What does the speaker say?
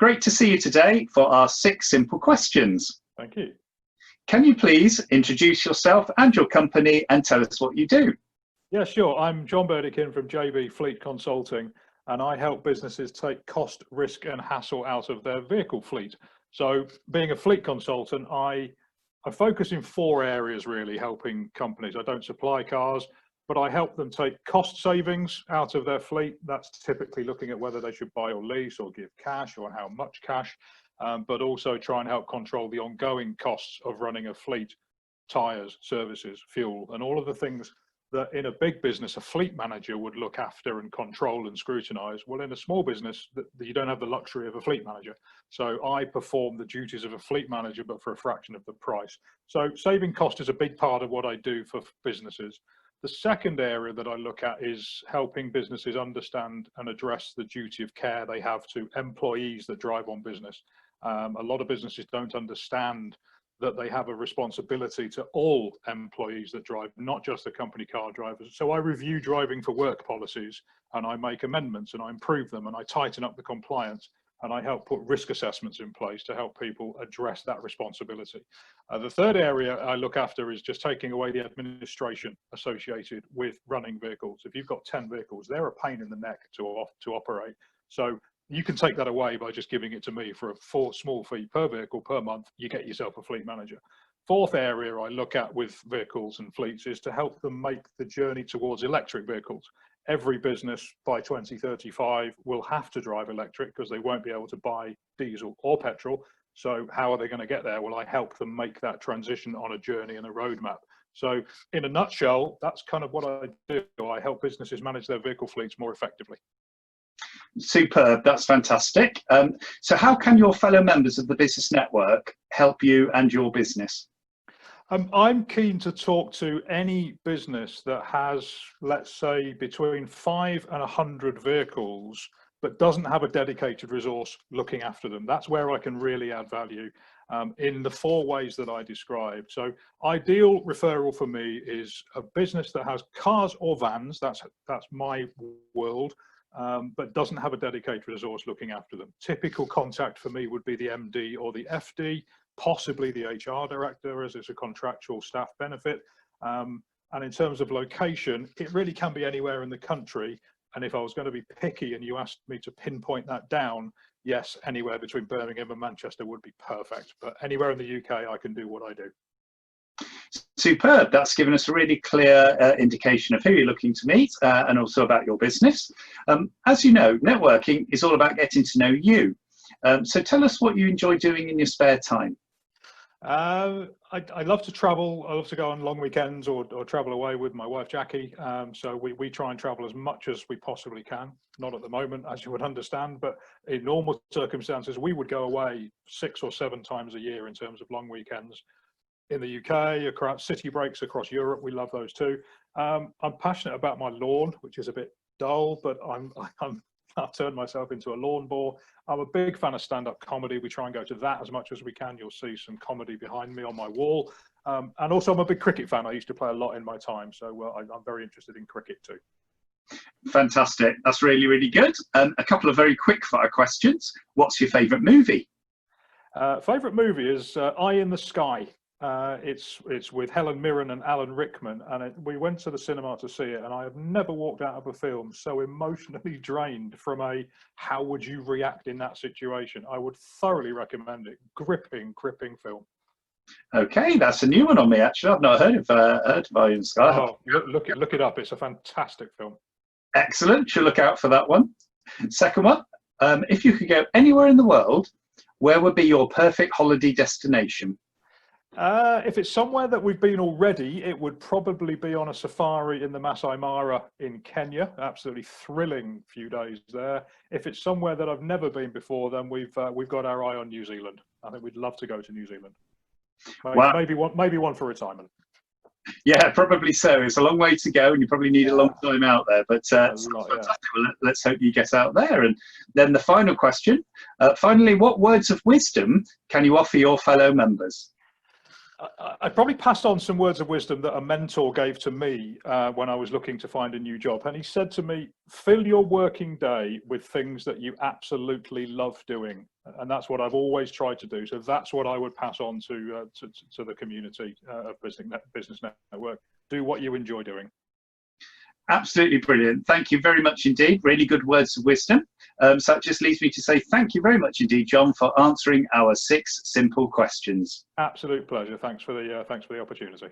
Great to see you today for our 6 simple questions. Thank you. Can you please introduce yourself and your company and tell us what you do? Yeah, sure. I'm Jon Burdekin from JB Fleet Consulting, and I help businesses take cost, risk and hassle out of their vehicle fleet. So being a fleet consultant, I focus in 4 areas really, helping companies. I don't supply cars, but I help them take cost savings out of their fleet. That's typically looking at whether they should buy or lease or give cash or how much cash, but also try and help control the ongoing costs of running a fleet, tires, services, fuel, and all of the things that in a big business, a fleet manager would look after and control and scrutinize. Well, in a small business, you don't have the luxury of a fleet manager. So I perform the duties of a fleet manager, but for a fraction of the price. So saving cost is a big part of what I do for businesses. The second area that I look at is helping businesses understand and address the duty of care they have to employees that drive on business. A lot of businesses don't understand that they have a responsibility to all employees that drive, not just the company car drivers. So I review driving for work policies, and I make amendments and I improve them and I tighten up the compliance, and I help put risk assessments in place to help people address that responsibility. The third area I look after is just taking away the administration associated with running vehicles. If you've got 10 vehicles, they're a pain in the neck to operate. So you can take that away by just giving it to me for a small fee per vehicle per month. You get yourself a fleet manager. Fourth area I look at with vehicles and fleets is to help them make the journey towards electric vehicles. Every business by 2035 will have to drive electric because they won't be able to buy diesel or petrol. So how are they going to get there? Well, I help them make that transition on a journey and a roadmap. So in a nutshell, that's kind of what I do. I help businesses manage their vehicle fleets more effectively. Superb, that's fantastic. So how can your fellow members of the business network help you and your business? I'm keen to talk to any business that has, let's say, between 5 and 100 vehicles, but doesn't have a dedicated resource looking after them. That's where I can really add value in the 4 ways that I described. So ideal referral for me is a business that has cars or vans, that's my world, but doesn't have a dedicated resource looking after them. Typical contact for me would be the MD or the FD, possibly the HR director, as it's a contractual staff benefit. And in terms of location, it really can be anywhere in the country. And if I was going to be picky and you asked me to pinpoint that down, yes, anywhere between Birmingham and Manchester would be perfect. But anywhere in the UK, I can do what I do. Superb. That's given us a really clear indication of who you're looking to meet and also about your business. As you know, networking is all about getting to know you. So tell us what you enjoy doing in your spare time. I love to travel. I love to go on long weekends or travel away with my wife, Jackie. So we try and travel as much as we possibly can. Not at the moment, as you would understand, but in normal circumstances, we would go away 6 or 7 times a year in terms of long weekends. In the UK, across city breaks across Europe, we love those too. I'm passionate about my lawn, which is a bit dull, but I've turned myself into a lawn bore. I'm a big fan of stand-up comedy. We try and go to that as much as we can. You'll see some comedy behind me on my wall. And also I'm a big cricket fan. I used to play a lot in my time, so I'm very interested in cricket too. Fantastic. That's really, really good. A couple of very quick fire questions. What's your favourite movie? Favourite movie is Eye in the Sky. It's with Helen Mirren and Alan Rickman, and we went to the cinema to see it, and I have never walked out of a film so emotionally drained from how would you react in that situation. I would thoroughly recommend it. Gripping film. Okay, that's a new one on me actually. I've not heard of Eye in the Sky. Oh, look it up. It's a fantastic film. Excellent. Should look out for that one. Second one, if you could go anywhere in the world, where would be your perfect holiday destination? If it's somewhere that we've been already, it would probably be on a safari in the Masai Mara in Kenya. Absolutely thrilling few days there. If it's somewhere that I've never been before, then we've got our eye on New Zealand. I think we'd love to go to New Zealand. Wow. Maybe one for retirement. Yeah, probably so. It's a long way to go, and you probably need a long time out there. But fantastic. Well, let's hope you get out there. And then the final question. Finally, what words of wisdom can you offer your fellow members? I probably passed on some words of wisdom that a mentor gave to me when I was looking to find a new job. And he said to me, fill your working day with things that you absolutely love doing. And that's what I've always tried to do. So that's what I would pass on to the community of Business Network. Do what you enjoy doing. Absolutely brilliant. Thank you very much indeed. Really good words of wisdom. So it just leaves me to say thank you very much indeed, Jon, for answering our 6 simple questions. Absolute pleasure. Thanks for the opportunity.